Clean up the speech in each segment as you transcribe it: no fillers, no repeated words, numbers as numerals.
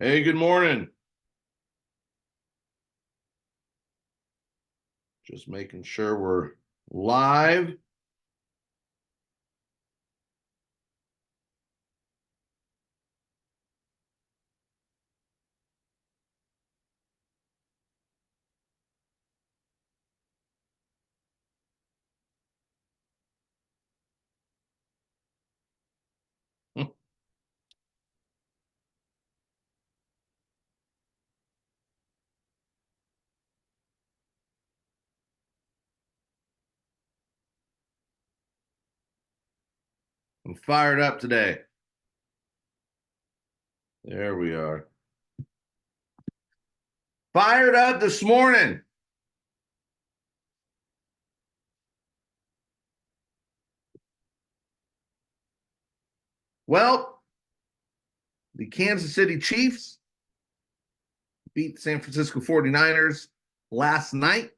Hey, good morning. Just making sure we're live. I'm fired up today. There we are. Fired up this morning. Well, the Kansas City Chiefs beat the San Francisco 49ers last night,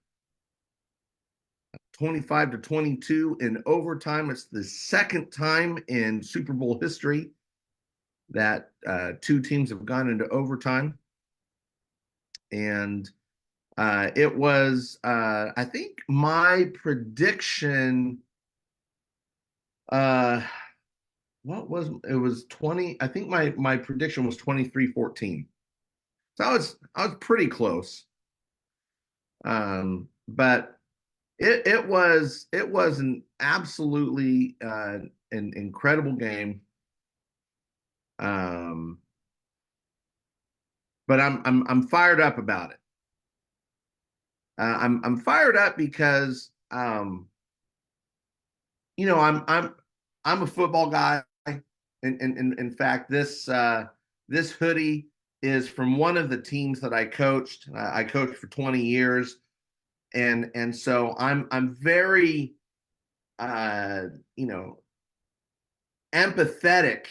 25-22 in overtime. It's the second time in Super Bowl history that two teams have gone into overtime. And it was, I think, my prediction. Uh, what was it? Was 20? I think my prediction was 23-14. So I was pretty close. But it was an absolutely an incredible game. Um, but I'm fired up about it. I'm fired up because I'm a football guy. In fact, this hoodie is from one of the teams that I coached. I coached for 20 years, and so I'm very uh, you know empathetic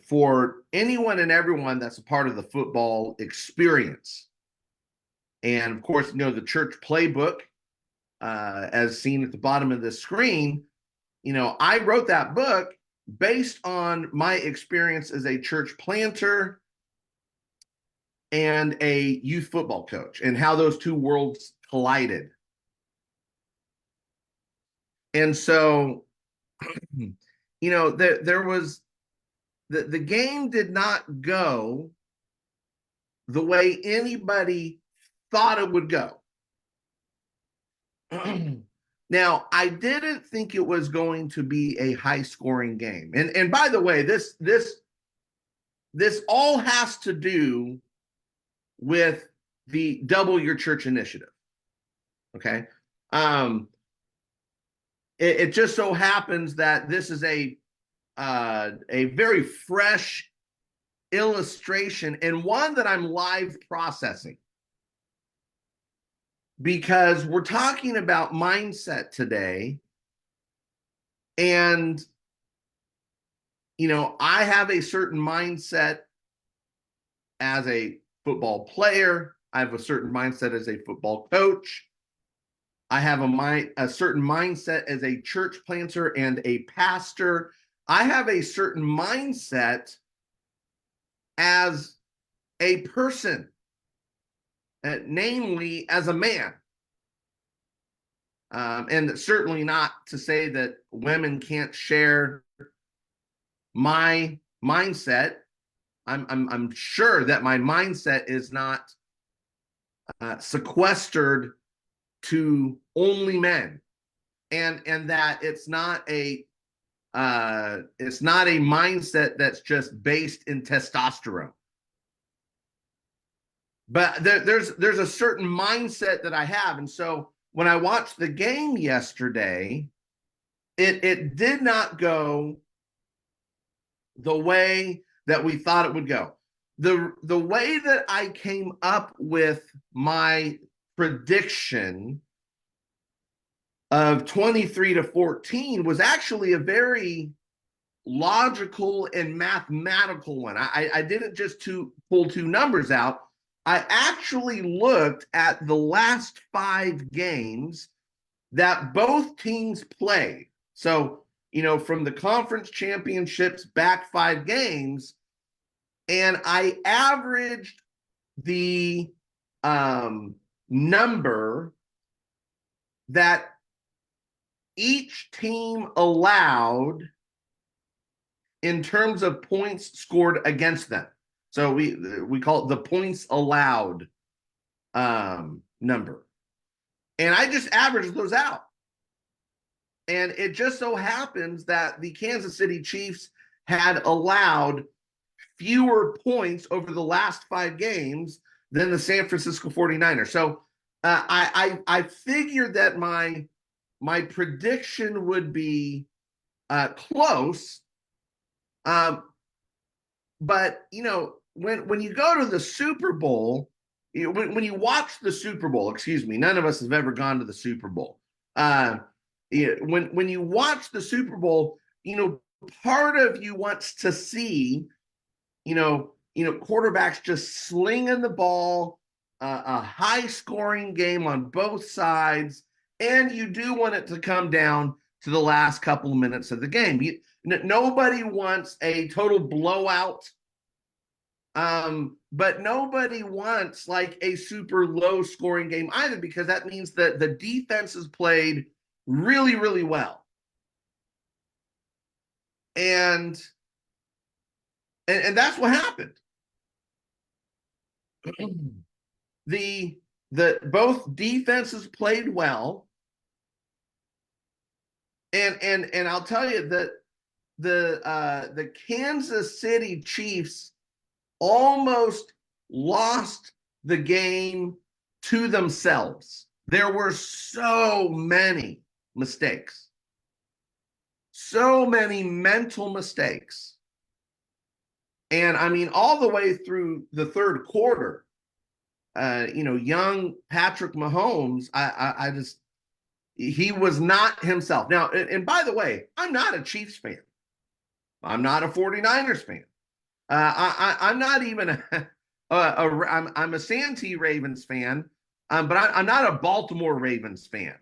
for anyone and everyone that's a part of the football experience. And of course, the church playbook, as seen at the bottom of the screen. I wrote that book based on my experience as a church planter and a youth football coach and how those two worlds collided. And so, there was the game did not go the way anybody thought it would go. Now, I didn't think it was going to be a high scoring game. And by the way, this all has to do with the Double Your Church initiative. Okay. Um, it just so happens that this is a very fresh illustration and one that I'm live processing because we're talking about mindset today. And I have a certain mindset as a football player. I have a certain mindset as a football coach. I have a certain mindset as a church planter and a pastor. I have a certain mindset as a person, namely as a man. And certainly not to say that women can't share my mindset. I'm sure that my mindset is not sequestered to only men, and that it's not a mindset that's just based in testosterone. But there's a certain mindset that I have, and so when I watched the game yesterday, it did not go the way that we thought it would go. The way that I came up with my prediction of 23-14 was actually a very logical and mathematical one. I didn't just pull two numbers out. I actually looked at the last 5 games that both teams played. So, from the conference championships back 5 games, and I averaged the number that each team allowed in terms of points scored against them. So we call it the points allowed number. And I just averaged those out. And it just so happens that the Kansas City Chiefs had allowed fewer points over the last 5 games than the San Francisco 49ers. So I figured that my prediction would be close. But when you go to the Super Bowl, when you watch the Super Bowl, excuse me, none of us have ever gone to the Super Bowl. When you watch the Super Bowl, part of you wants to see, quarterbacks just slinging the ball, a high scoring game on both sides, and you do want it to come down to the last couple of minutes of the game. Nobody wants a total blowout, but nobody wants like a super low scoring game either, because that means that the defense has played really, really well. And that's what happened. the both defenses played well, and I'll tell you that the Kansas City Chiefs almost lost the game to themselves. There were so many mistakes, so many mental mistakes. And I mean, all the way through the third quarter, young Patrick Mahomes, I just, he was not himself. Now, and by the way, I'm not a Chiefs fan. I'm not a 49ers fan. I'm not even I'm a Santee Ravens fan, but I'm not a Baltimore Ravens fan.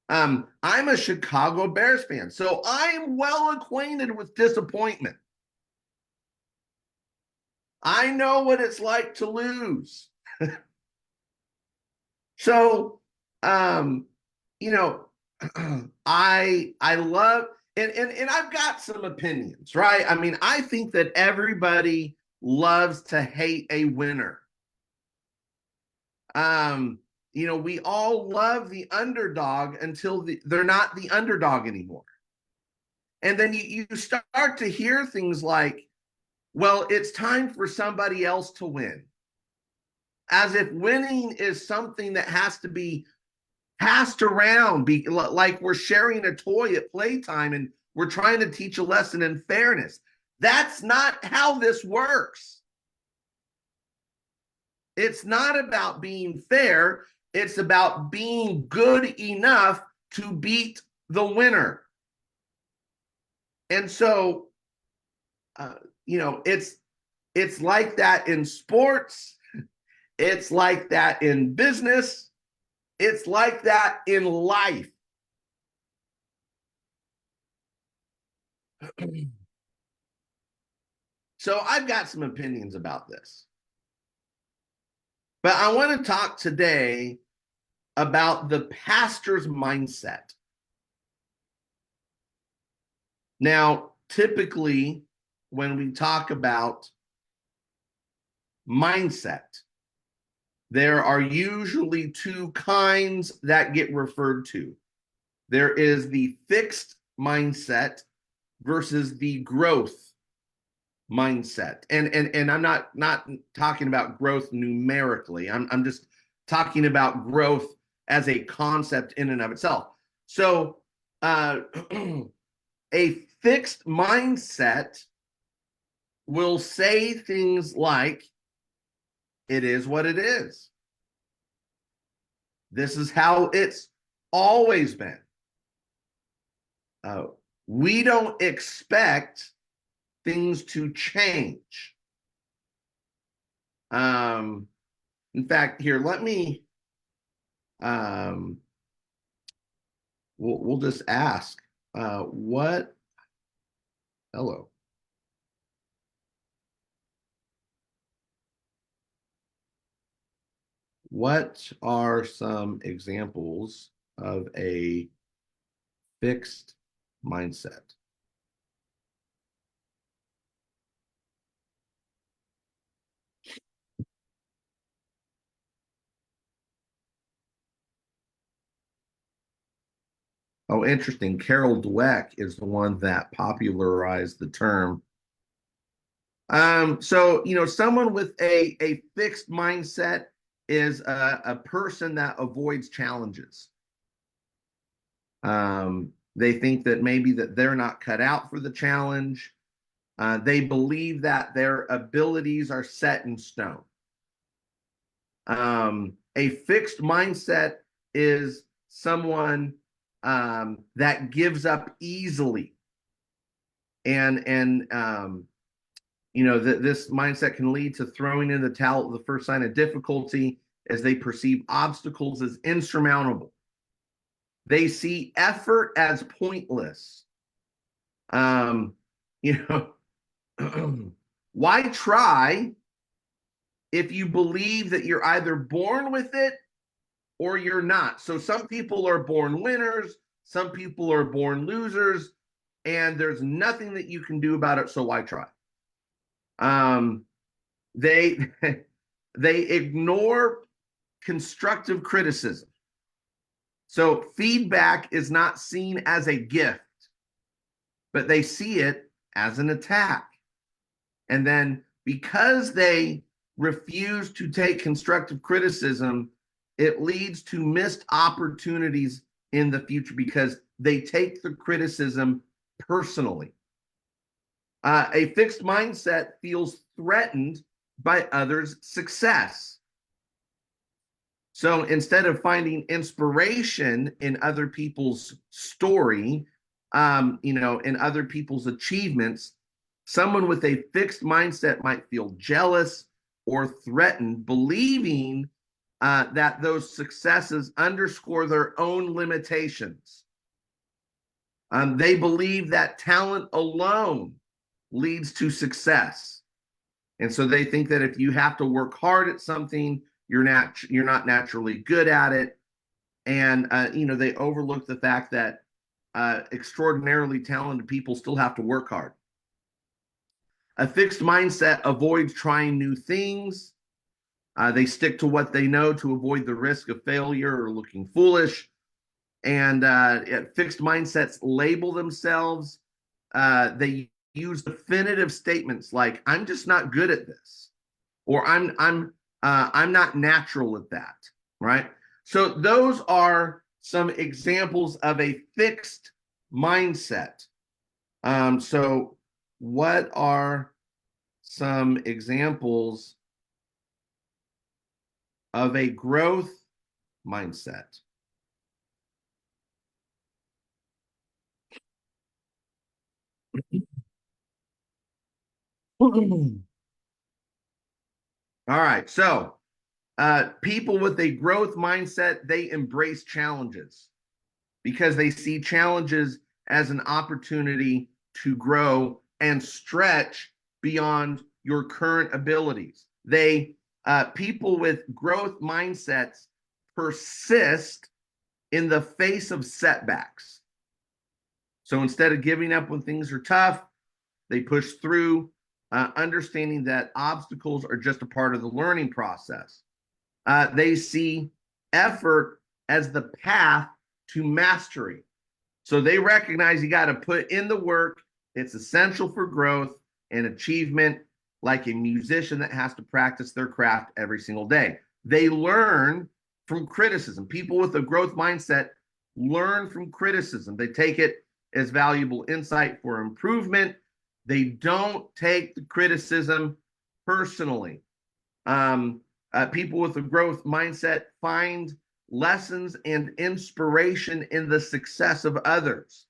I'm a Chicago Bears fan, so I'm well acquainted with disappointment. I know what it's like to lose. So, um, you know, I love, and I've got some opinions, right? I mean, I think that everybody loves to hate a winner. We all love the underdog until they're not the underdog anymore. And then you start to hear things like, well, it's time for somebody else to win. As if winning is something that has to be passed around, be like we're sharing a toy at playtime and we're trying to teach a lesson in fairness. That's not how this works. It's not about being fair. It's about being good enough to beat the winner. And so, it's like that in sports. It's like that in business. It's like that in life. So I've got some opinions about this. But I want to talk today about the pastor's mindset. Now, typically, when we talk about mindset, there are usually two kinds that get referred to. There is the fixed mindset versus the growth mindset. And I'm not talking about growth numerically. I'm just talking about growth as a concept in and of itself. So a fixed mindset will say things like, it is what it is. This is how it's always been. We don't expect things to change. In fact, here, let me, we'll just ask, hello. What are some examples of a fixed mindset? Oh, interesting. Carol Dweck is the one that popularized the term. So someone with a fixed mindset is a person that avoids challenges. They think that maybe that they're not cut out for the challenge. They believe that their abilities are set in stone. A fixed mindset is someone that gives up easily, and this mindset can lead to throwing in the towel at the first sign of difficulty, as they perceive obstacles as insurmountable. They see effort as pointless. Um, you know, why try if you believe that you're either born with it or you're not? So some people are born winners, some people are born losers, and there's nothing that you can do about it. So why try? Um, they they ignore constructive criticism. So feedback is not seen as a gift, but they see it as an attack. And then because they refuse to take constructive criticism, it leads to missed opportunities in the future because they take the criticism personally. A fixed mindset feels threatened by others' success. So instead of finding inspiration in other people's story, in other people's achievements, someone with a fixed mindset might feel jealous or threatened, believing that those successes underscore their own limitations. They believe that talent alone leads to success. And so they think that if you have to work hard at something, you're not naturally good at it. And they overlook the fact that extraordinarily talented people still have to work hard. A fixed mindset avoids trying new things. They stick to what they know to avoid the risk of failure or looking foolish. And fixed mindsets label themselves. They use definitive statements like "I'm just not good at this," or I'm not natural at that. Right. So those are some examples of a fixed mindset. So what are some examples of a growth mindset? All right. So people with a growth mindset, they embrace challenges because they see challenges as an opportunity to grow and stretch beyond your current abilities. People with growth mindsets persist in the face of setbacks. So instead of giving up when things are tough, they push through, understanding that obstacles are just a part of the learning process. They see effort as the path to mastery. So they recognize you got to put in the work. It's essential for growth and achievement, like a musician that has to practice their craft every single day. They learn from criticism. People with a growth mindset learn from criticism. They take it as valuable insight for improvement. They don't take the criticism personally. People with a growth mindset find lessons and inspiration in the success of others.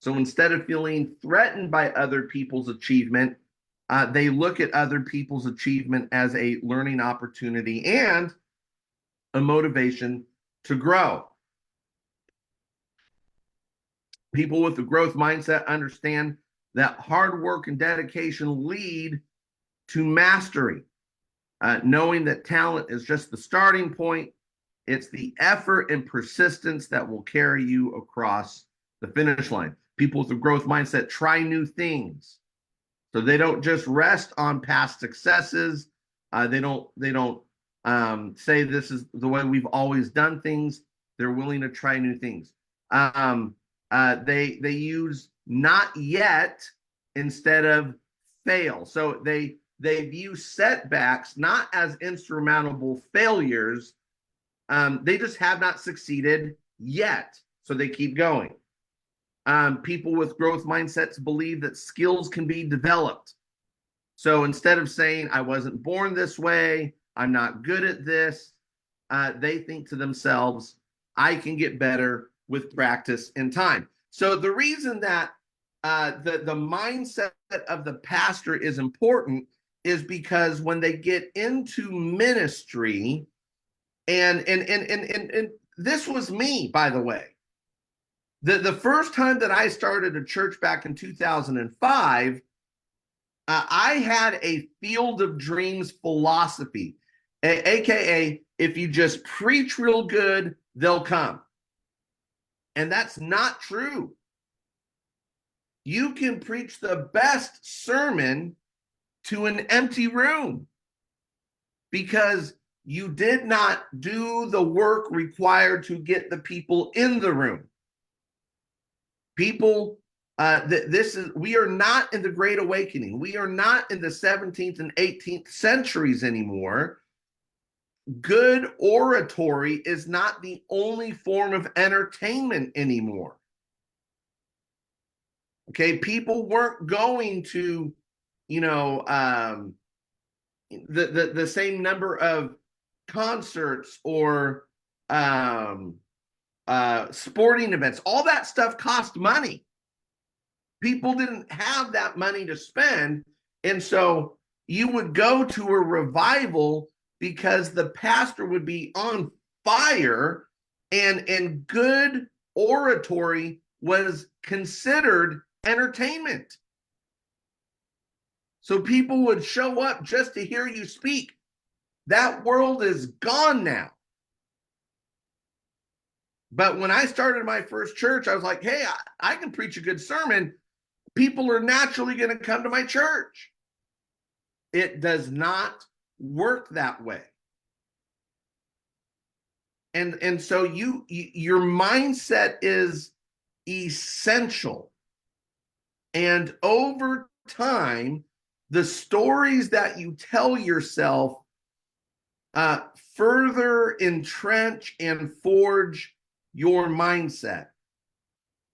So instead of feeling threatened by other people's achievement, they look at other people's achievement as a learning opportunity and a motivation to grow. People with a growth mindset understand that hard work and dedication lead to mastery. knowing that talent is just the starting point. It's the effort and persistence that will carry you across the finish line. People with a growth mindset try new things. So they don't just rest on past successes. They don't say this is the way we've always done things. They're willing to try new things. They use not yet instead of fail. So they view setbacks not as insurmountable failures. They just have not succeeded yet, so they keep going. People with growth mindsets believe that skills can be developed. So instead of saying, I wasn't born this way, I'm not good at this, they think to themselves, I can get better with practice and time. So the reason that the mindset of the pastor is important is because when they get into ministry, and this was me, by the way. The first time that I started a church back in 2005, I had a Field of Dreams philosophy, aka if you just preach real good, they'll come. And that's not true. You can preach the best sermon to an empty room because you did not do the work required to get the people in the room. People, we are not in the Great Awakening. We are not in the 17th and 18th centuries anymore. Good oratory is not the only form of entertainment anymore. Okay, people weren't going to, the same number of concerts or sporting events. All that stuff cost money. People didn't have that money to spend, and so you would go to a revival because the pastor would be on fire, and good oratory was considered entertainment. So people would show up just to hear you speak. That world is gone now. But when I started my first church, I was like, hey, I can preach a good sermon. People are naturally going to come to my church. It does not work that way. And so your mindset is essential. And over time, the stories that you tell yourself further entrench and forge your mindset.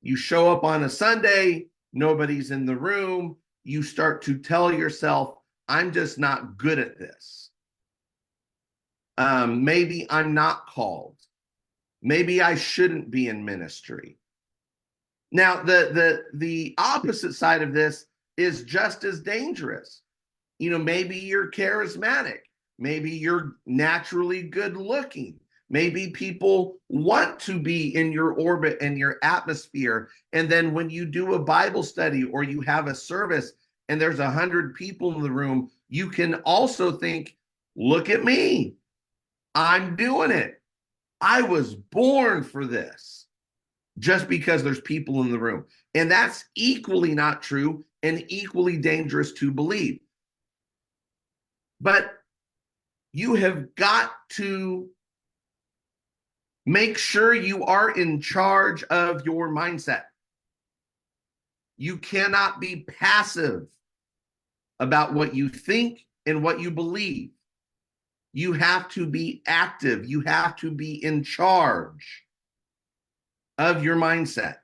You show up on a Sunday, nobody's in the room. You start to tell yourself, I'm just not good at this. Maybe I'm not called. Maybe I shouldn't be in ministry. Now, the opposite side of this is just as dangerous. Maybe you're charismatic. Maybe you're naturally good looking. Maybe people want to be in your orbit and your atmosphere. And then when you do a Bible study or you have a service and there's 100 people in the room, you can also think, look at me. I'm doing it. I was born for this, just because there's people in the room. And that's equally not true and equally dangerous to believe. But you have got to make sure you are in charge of your mindset. You cannot be passive about what you think and what you believe. You have to be active. You have to be in charge of your mindset.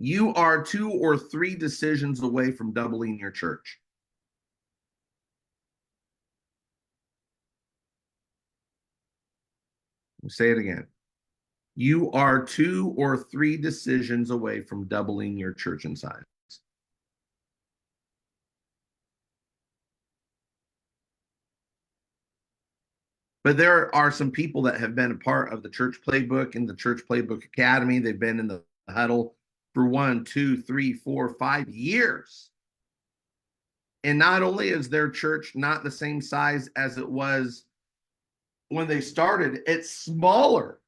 You are 2 or 3 decisions away from doubling your church. I'll say it again. You are 2 or 3 decisions away from doubling your church in size. But there are some people that have been a part of the Church Playbook and the Church Playbook Academy. They've been in the huddle for 1, 2, 3, 4, 5 years. And not only is their church not the same size as it was when they started, it's smaller.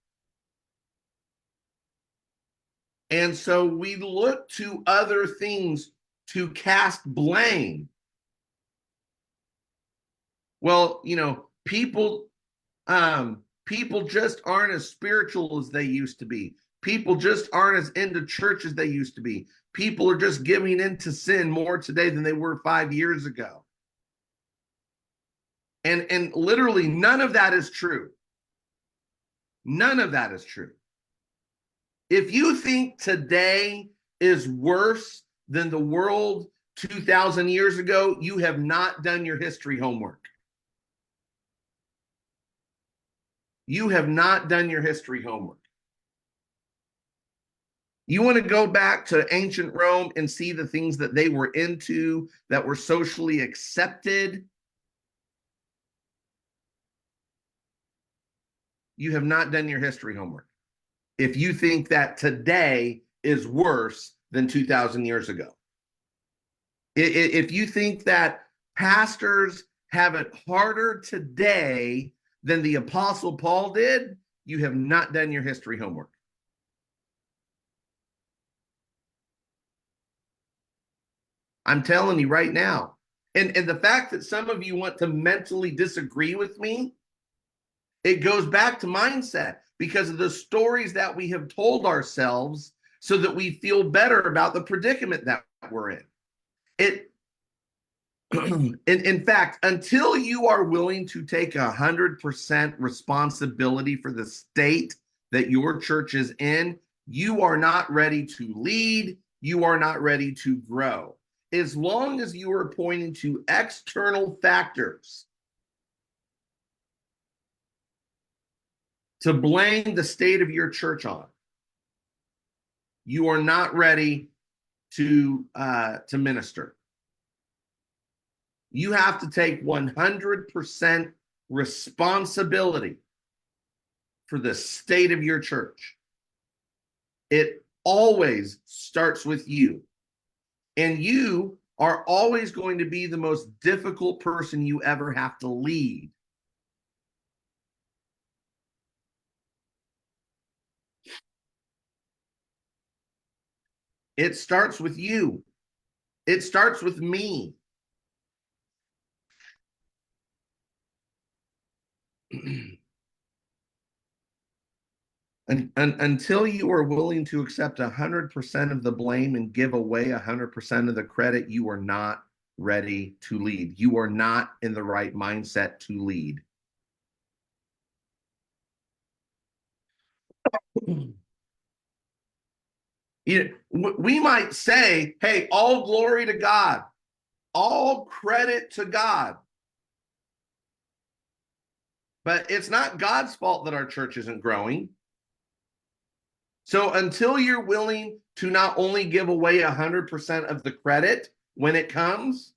And so we look to other things to cast blame. Well, people just aren't as spiritual as they used to be. People just aren't as into church as they used to be. People are just giving into sin more today than they were 5 years ago. And literally none of that is true. None of that is true. If you think today is worse than the world 2,000 years ago, you have not done your history homework. You have not done your history homework. You want to go back to ancient Rome and see the things that they were into that were socially accepted. You have not done your history homework. If you think that today is worse than 2,000 years ago. If you think that pastors have it harder today than the Apostle Paul did, you have not done your history homework. I'm telling you right now. And the fact that some of you want to mentally disagree with me, it goes back to mindset because of the stories that we have told ourselves so that we feel better about the predicament that we're in. In fact, until you are willing to take 100% responsibility for the state that your church is in, you are not ready to lead. You are not ready to grow. As long as you are pointing to external factors to blame the state of your church on, you are not ready to minister. You have to take 100% responsibility for the state of your church. It always starts with you. And you are always going to be the most difficult person you ever have to lead. It starts with you. It starts with me. Until you are willing to accept 100% of the blame and give away 100% of the credit, you are not ready to lead. You are not in the right mindset to lead. We might say, hey, all glory to God, all credit to God. But it's not God's fault that our church isn't growing. So until you're willing to not only give away 100% of the credit when it comes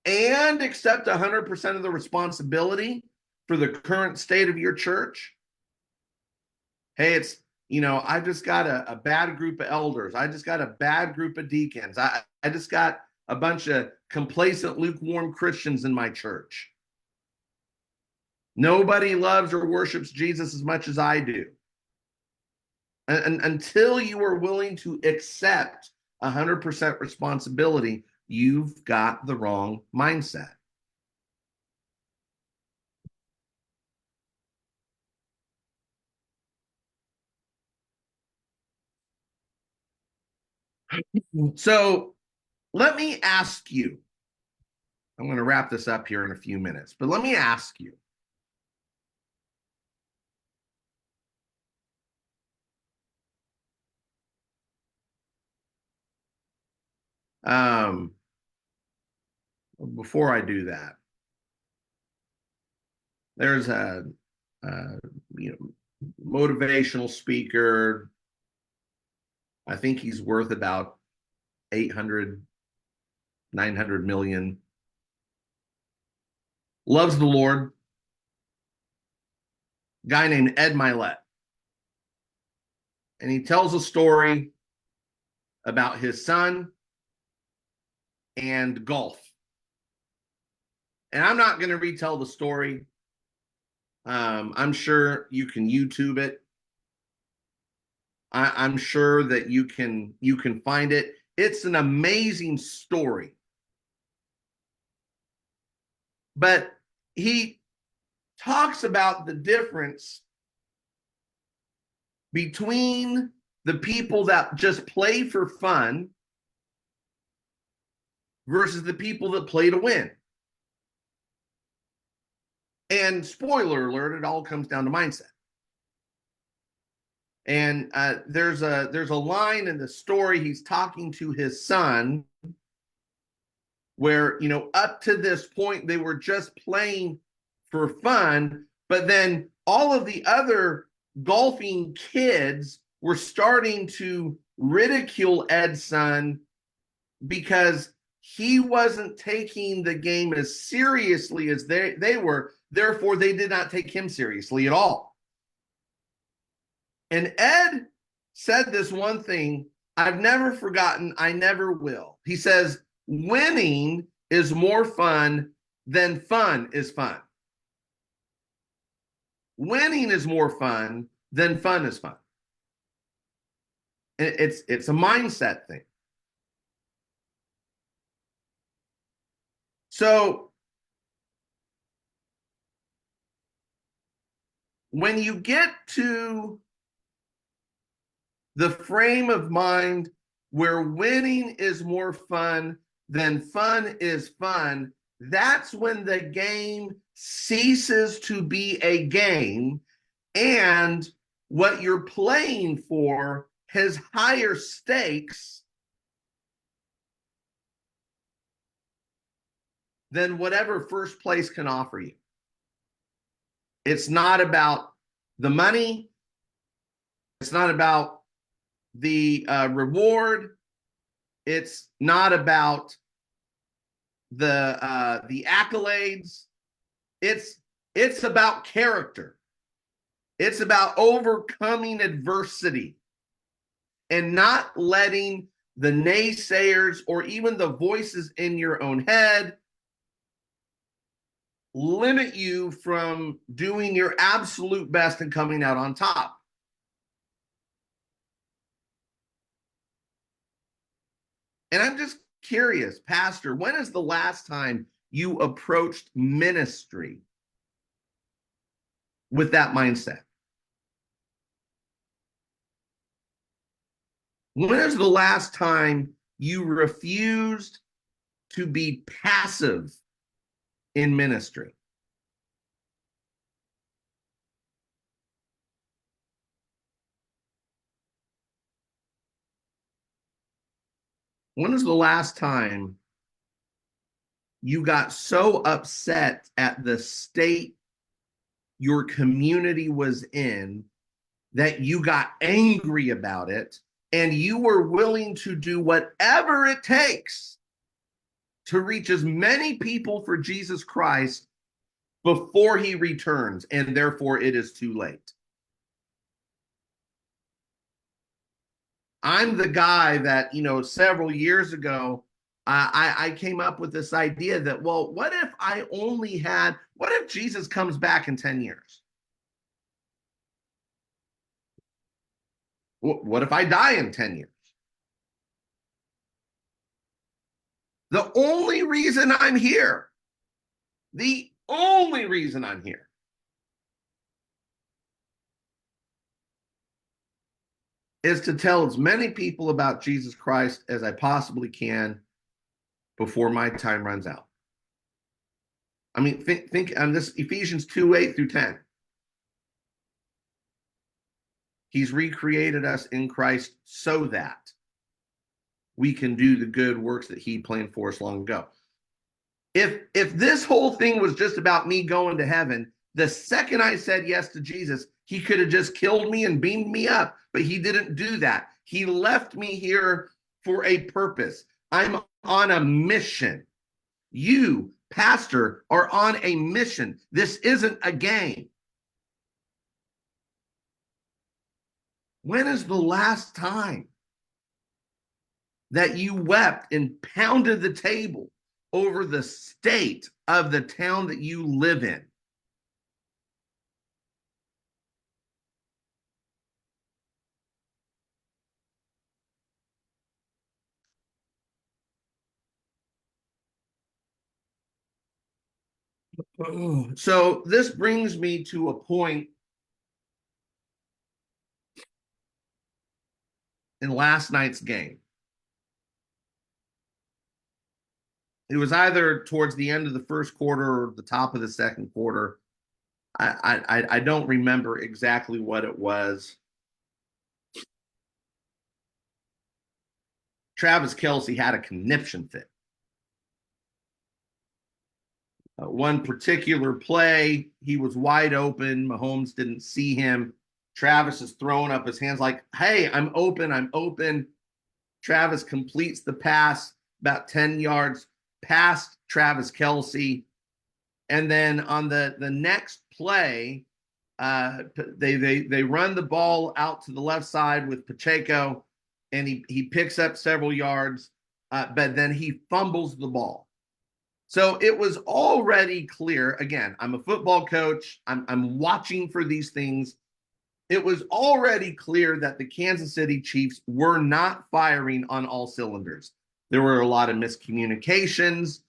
and accept 100% of the responsibility for the current state of your church, hey, it's, I just got a bad group of elders. I just got a bad group of deacons. I just got a bunch of complacent, lukewarm Christians in my church. Nobody loves or worships Jesus as much as I do. And until you are willing to accept 100% responsibility, you've got the wrong mindset. So let me ask you, I'm going to wrap this up here in a few minutes, but let me ask you, before I do that, there's a motivational speaker. I think he's worth about 800, 900 million. Loves the Lord. guy named Ed Milet. And he tells a story about his son and golf. And I'm not going to retell the story. I'm sure you can YouTube it. I'm sure that you can find it. It's an amazing story. But he talks about the difference between the people that just play for fun versus the people that play to win. And spoiler alert, it all comes down to mindset. And there's a line in the story. He's talking to his son where, up to this point, they were just playing for fun. But then all of the other golfing kids were starting to ridicule Ed's son because he wasn't taking the game as seriously as they were. Therefore, they did not take him seriously at all. And Ed said this one thing I've never forgotten, I never will. He says, winning is more fun than fun is fun. Winning is more fun than fun is fun. It's a mindset thing. So when you get to the frame of mind where winning is more fun than fun is fun, that's when the game ceases to be a game and what you're playing for has higher stakes than whatever first place can offer you. It's not about the money. It's not about the reward. It's not about the accolades. It's about character. It's about overcoming adversity and not letting the naysayers or even the voices in your own head limit you from doing your absolute best and coming out on top. And I'm just curious, Pastor, when is the last time you approached ministry with that mindset? When is the last time you refused to be passive in ministry? When was the last time you got so upset at the state your community was in that you got angry about it and you were willing to do whatever it takes to reach as many people for Jesus Christ before he returns, and therefore it is too late? I'm the guy that, several years ago, I came up with this idea that, well, what if Jesus comes back in 10 years? What if I die in 10 years? The only reason I'm here is to tell as many people about Jesus Christ as I possibly can before my time runs out. I mean, think on this Ephesians 2:8-10. He's recreated us in Christ so that we can do the good works that he planned for us long ago. If this whole thing was just about me going to heaven, the second I said yes to Jesus, he could have just killed me and beamed me up, but he didn't do that. He left me here for a purpose. I'm on a mission. You, pastor, are on a mission. This isn't a game. When is the last time that you wept and pounded the table over the state of the town that you live in? So this brings me to a point in last night's game. It was either towards the end of the first quarter or the top of the second quarter. I don't remember exactly what it was. Travis Kelce had a conniption fit. One particular play, he was wide open. Mahomes didn't see him. Travis is throwing up his hands like, hey, I'm open. I'm open. Travis completes the pass about 10 yards past Travis Kelce. And then on the next play, they run the ball out to the left side with Pacheco, and he picks up several yards, but then he fumbles the ball. So it was already clear. Again, I'm a football coach. I'm watching for these things. It was already clear that the Kansas City Chiefs were not firing on all cylinders. There were a lot of miscommunications.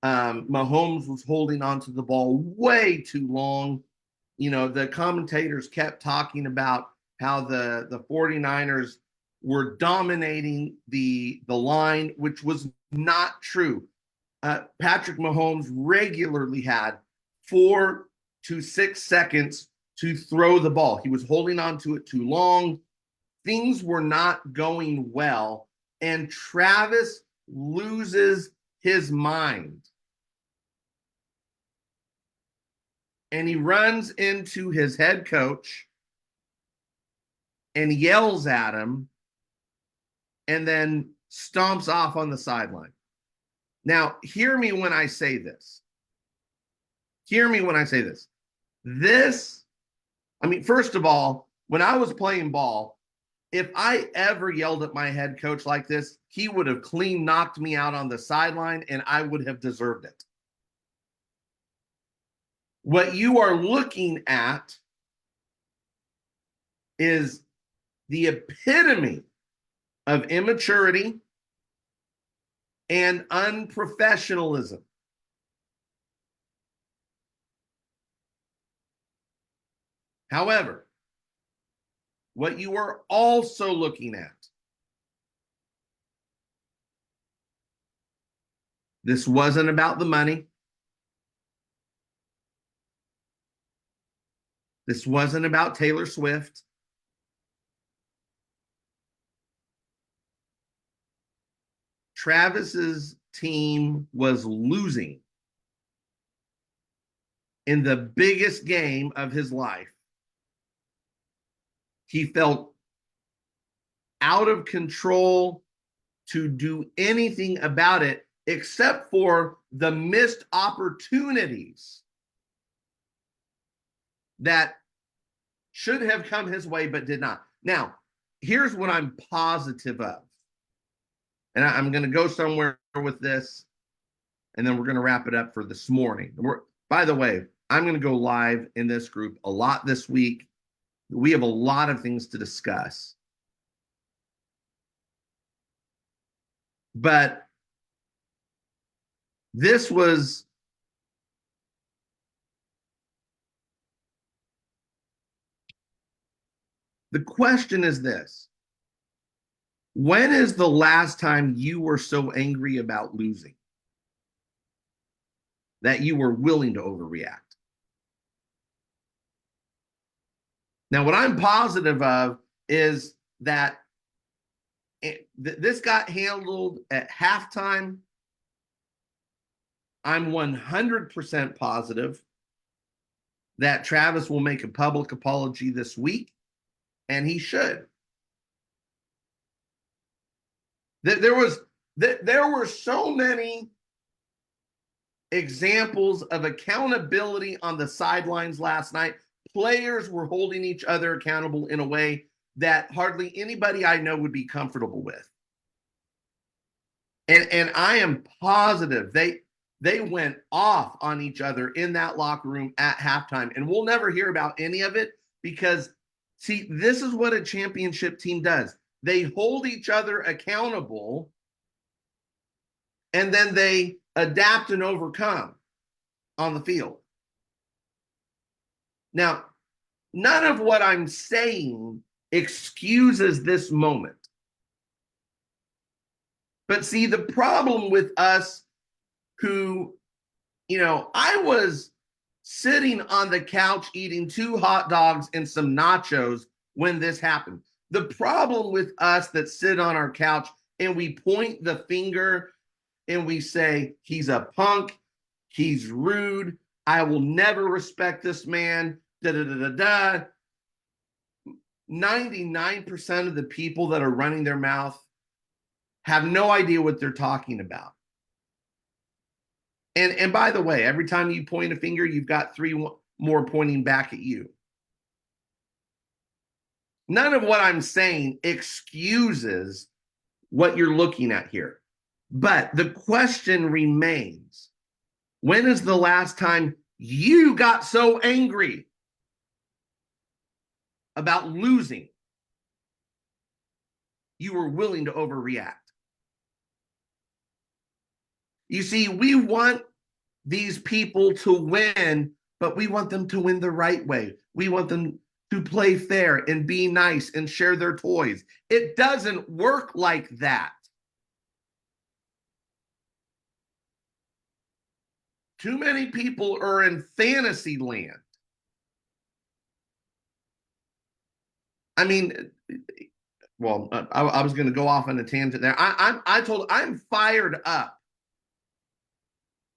Mahomes was holding onto the ball way too long. You know, the commentators kept talking about how the 49ers were dominating the line, which was not true. Patrick Mahomes regularly had 4 to 6 seconds to throw the ball. He was holding on to it too long. Things were not going well. And Travis loses his mind. And he runs into his head coach and yells at him and then stomps off on the sideline. Now, hear me when I say this. Hear me when I say this. First of all, when I was playing ball, if I ever yelled at my head coach like this, he would have clean knocked me out on the sideline and I would have deserved it. What you are looking at is the epitome of immaturity and unprofessionalism. However, what you are also looking at, this wasn't about the money. This wasn't about Taylor Swift. Travis's team was losing in the biggest game of his life. He felt out of control to do anything about it except for the missed opportunities that should have come his way but did not. Now, here's what I'm positive of. And I'm going to go somewhere with this, and then we're going to wrap it up for this morning. By the way, I'm going to go live in this group a lot this week. We have a lot of things to discuss. But this was the question is this: when is the last time you were so angry about losing that you were willing to overreact? Now, what I'm positive of is that this got handled at halftime. I'm 100% positive that Travis will make a public apology this week, and he should. There were so many examples of accountability on the sidelines last night. Players were holding each other accountable in a way that hardly anybody I know would be comfortable with. And I am positive they went off on each other in that locker room at halftime. And we'll never hear about any of it because, see, this is what a championship team does. They hold each other accountable and then they adapt and overcome on the field. Now, none of what I'm saying excuses this moment. But see, the problem with us who, I was sitting on the couch eating 2 hot dogs and some nachos when this happened. The problem with us that sit on our couch and we point the finger and we say, he's a punk, he's rude, I will never respect this man, da da da da da. 99% of the people that are running their mouth have no idea what they're talking about. And by the way, every time you point a finger, you've got 3 more pointing back at you. None of what I'm saying excuses what you're looking at here. But the question remains, when is the last time you got so angry about losing you were willing to overreact? You see, we want these people to win, but we want them to win the right way. We want them to play fair and be nice and share their toys. It doesn't work like that. Too many people are in fantasy land. I mean, well, I was going to go off on a tangent there. I'm fired up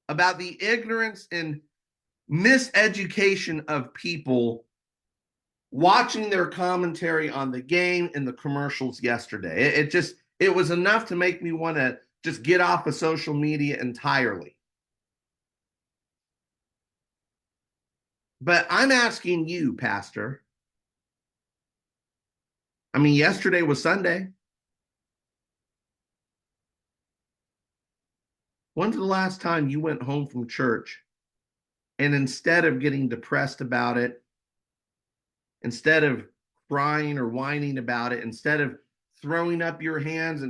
about the ignorance and miseducation of people watching their commentary on the game and the commercials yesterday. It was enough to make me want to just get off of social media entirely. But I'm asking you, Pastor. I mean, yesterday was Sunday. When's the last time you went home from church and instead of getting depressed about it, instead of crying or whining about it, instead of throwing up your hands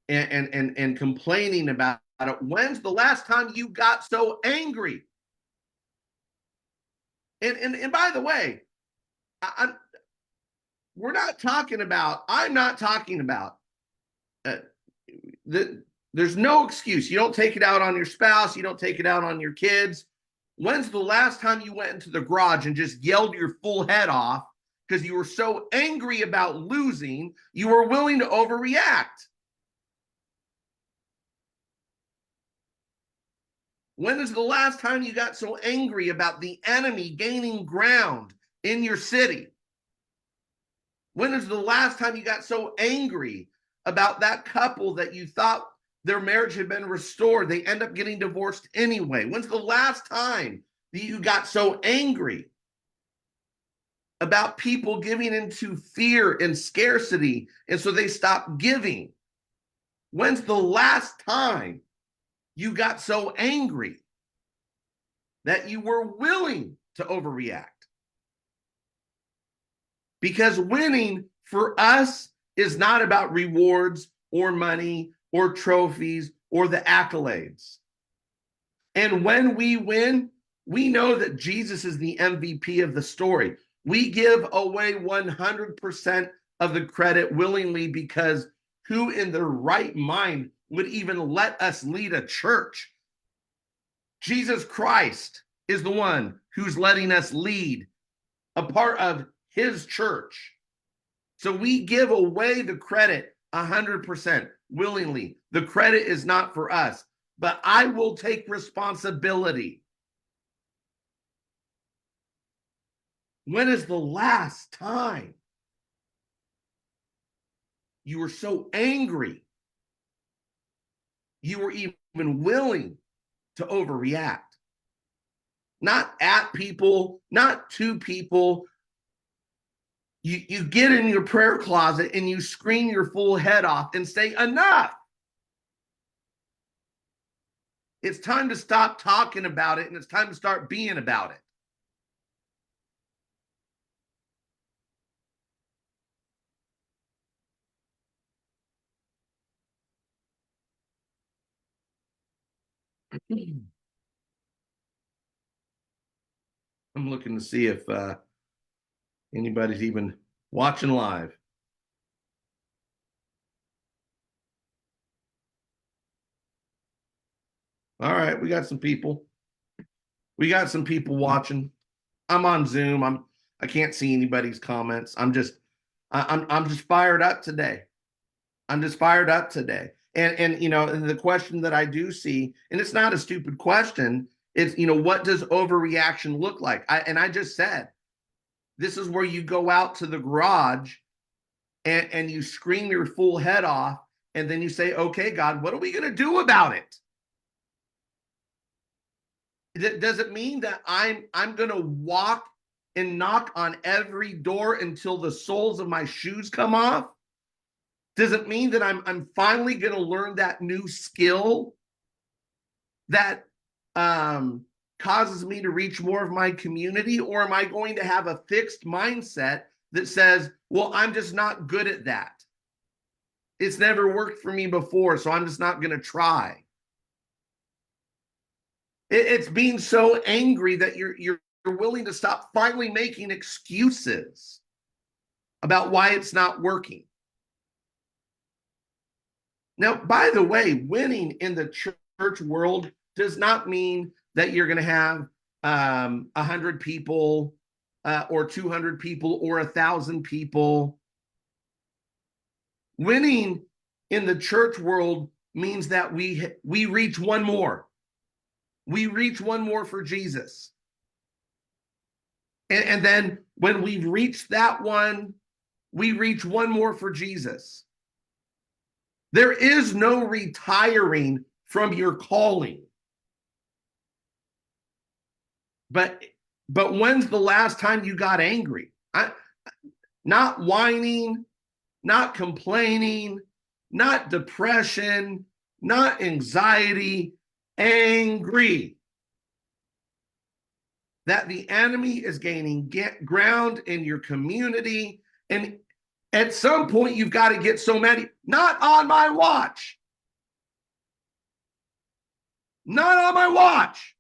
and complaining about it, when's the last time you got so angry? And by the way, I'm not talking about there's no excuse. You don't take it out on your spouse. You don't take it out on your kids. When's the last time you went into the garage and just yelled your full head off because you were so angry about losing, you were willing to overreact? When is the last time you got so angry about the enemy gaining ground in your city? When is the last time you got so angry about that couple that you thought their marriage had been restored? They end up getting divorced anyway. When's the last time that you got so angry about people giving into fear and scarcity, and so they stop giving? When's the last time you got so angry that you were willing to overreact? Because winning for us is not about rewards or money or trophies or the accolades. And when we win, we know that Jesus is the MVP of the story. We give away 100% of the credit willingly, because who in their right mind would even let us lead a church? Jesus Christ is the one who's letting us lead a part of his church. So we give away the credit 100% willingly. The credit is not for us, but I will take responsibility. When is the last time you were so angry you were even willing to overreact? Not at people, not to people, You get in your prayer closet and you scream your full head off and say, enough. It's time to stop talking about it, and it's time to start being about it. I'm looking to see if anybody's even watching live. All right, we got some people. We got some people watching. I'm on Zoom. I can't see anybody's comments. I'm just fired up today. I'm just fired up today. And you know, the question that I do see, and it's not a stupid question, it's, you know, what does overreaction look like? I just said, this is where you go out to the garage and you scream your full head off, and then you say, okay, God, what are we going to do about it? Does it mean that I'm going to walk and knock on every door until the soles of my shoes come off? Does it mean that I'm finally going to learn that new skill that causes me to reach more of my community? Or am I going to have a fixed mindset that says, well, I'm just not good at that? It's never worked for me before, so I'm just not going to try. It's being so angry that you're willing to stop finally making excuses about why it's not working. Now, by the way, winning in the church world does not mean that you're going to have 100 people or 200 people or 1,000 people. Winning in the church world means that we reach one more. We reach one more for Jesus. And then when we've reached that one, we reach one more for Jesus. There is no retiring from your calling. But when's the last time you got angry? Not whining, not complaining, not depression, not anxiety, angry that the enemy is gaining ground in your community. And at some point, you've got to get so mad. Not on my watch. Not on my watch.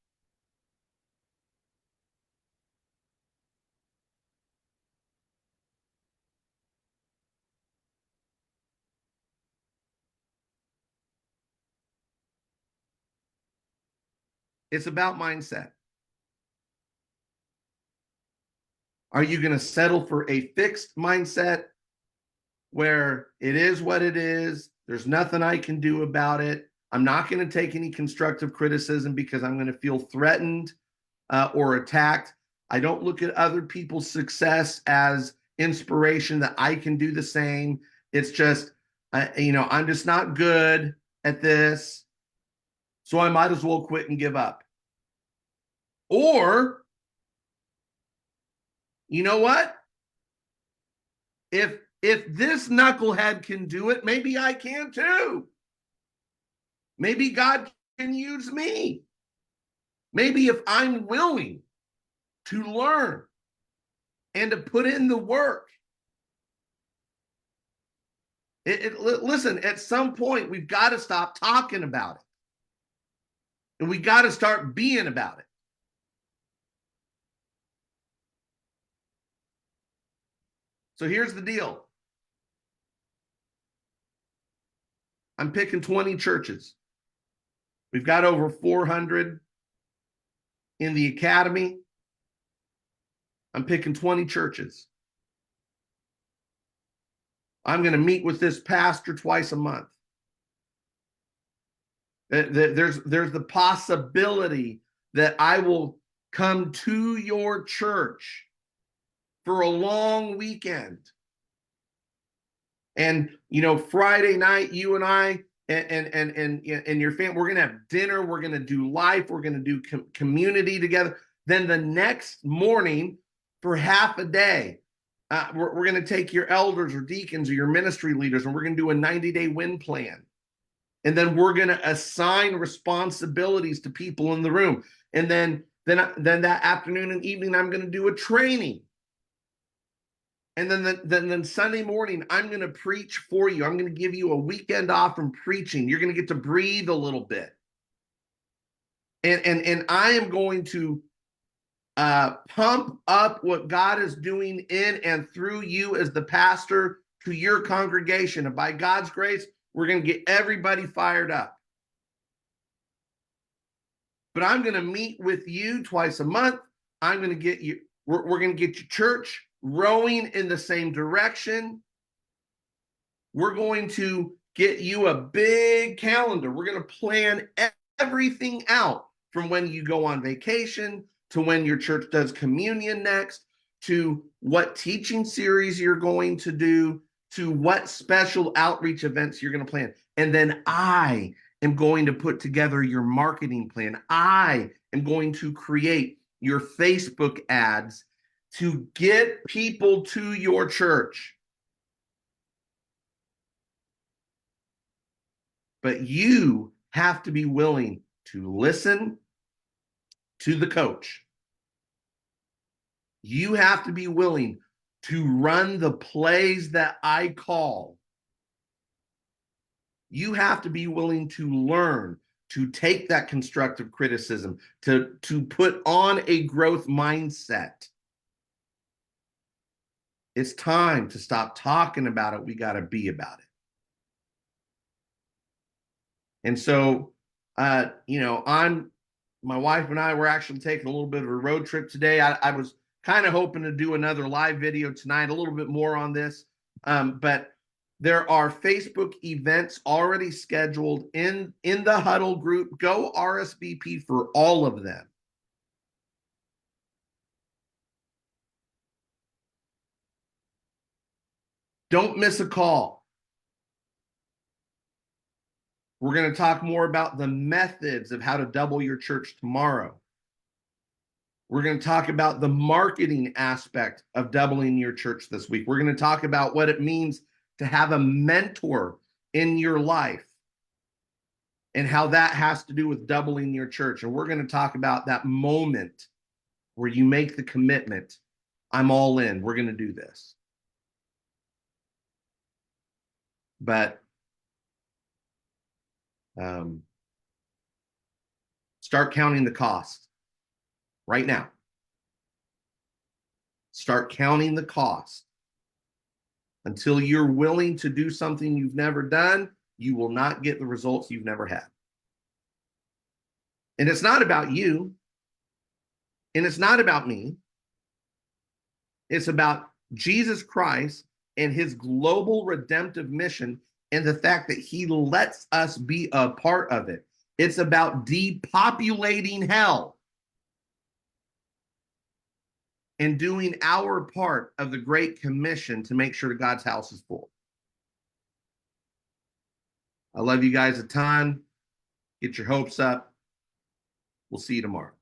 It's about mindset. Are you going to settle for a fixed mindset where it is what it is? There's nothing I can do about it. I'm not going to take any constructive criticism because I'm going to feel threatened or attacked. I don't look at other people's success as inspiration that I can do the same. It's just, I'm just not good at this, so I might as well quit and give up. Or, you know what? If this knucklehead can do it, maybe I can too. Maybe God can use me. Maybe if I'm willing to learn and to put in the work. Listen, at some point, we've got to stop talking about it. And we got to start being about it. So here's the deal. I'm picking 20 churches. We've got over 400 in the academy. I'm picking 20 churches. I'm going to meet with this pastor twice a month. There's the possibility that I will come to your church for a long weekend. And, Friday night, you and I and your family, we're going to have dinner. We're going to do life. We're going to do community together. Then the next morning, for half a day, We're going to take your elders or deacons or your ministry leaders, and we're going to do a 90-day win plan. And then we're going to assign responsibilities to people in the room. And then that afternoon and evening, I'm going to do a training. And then Sunday morning, I'm going to preach for you. I'm going to give you a weekend off from preaching. You're going to get to breathe a little bit. And I am going to pump up what God is doing in and through you as the pastor to your congregation. And by God's grace, we're going to get everybody fired up. But I'm going to meet with you twice a month. I'm going to get you, we're going to get your church rowing in the same direction. We're going to get you a big calendar. We're going to plan everything out from when you go on vacation to when your church does communion next, to what teaching series you're going to do, to what special outreach events you're going to plan. And then I am going to put together your marketing plan. I am going to create your Facebook ads to get people to your church. But you have to be willing to listen to the coach. You have to be willing to run the plays that I call. You have to be willing to learn, to take that constructive criticism, to put on a growth mindset. It's time to stop talking about it. We got to be about it. And so, my wife and I were actually taking a little bit of a road trip today. I was kind of hoping to do another live video tonight, a little bit more on this. But there are Facebook events already scheduled in the huddle group. Go RSVP for all of them. Don't miss a call. We're going to talk more about the methods of how to double your church tomorrow. We're going to talk about the marketing aspect of doubling your church this week. We're going to talk about what it means to have a mentor in your life and how that has to do with doubling your church. And we're going to talk about that moment where you make the commitment. I'm all in. We're going to do this. But start counting the cost right now. Start counting the cost. Until you're willing to do something you've never done, you will not get the results you've never had. And it's not about you. And it's not about me. It's about Jesus Christ and his global redemptive mission and the fact that he lets us be a part of it. It's about depopulating hell and doing our part of the Great Commission to make sure God's house is full. I love you guys a ton. Get your hopes up. We'll see you tomorrow.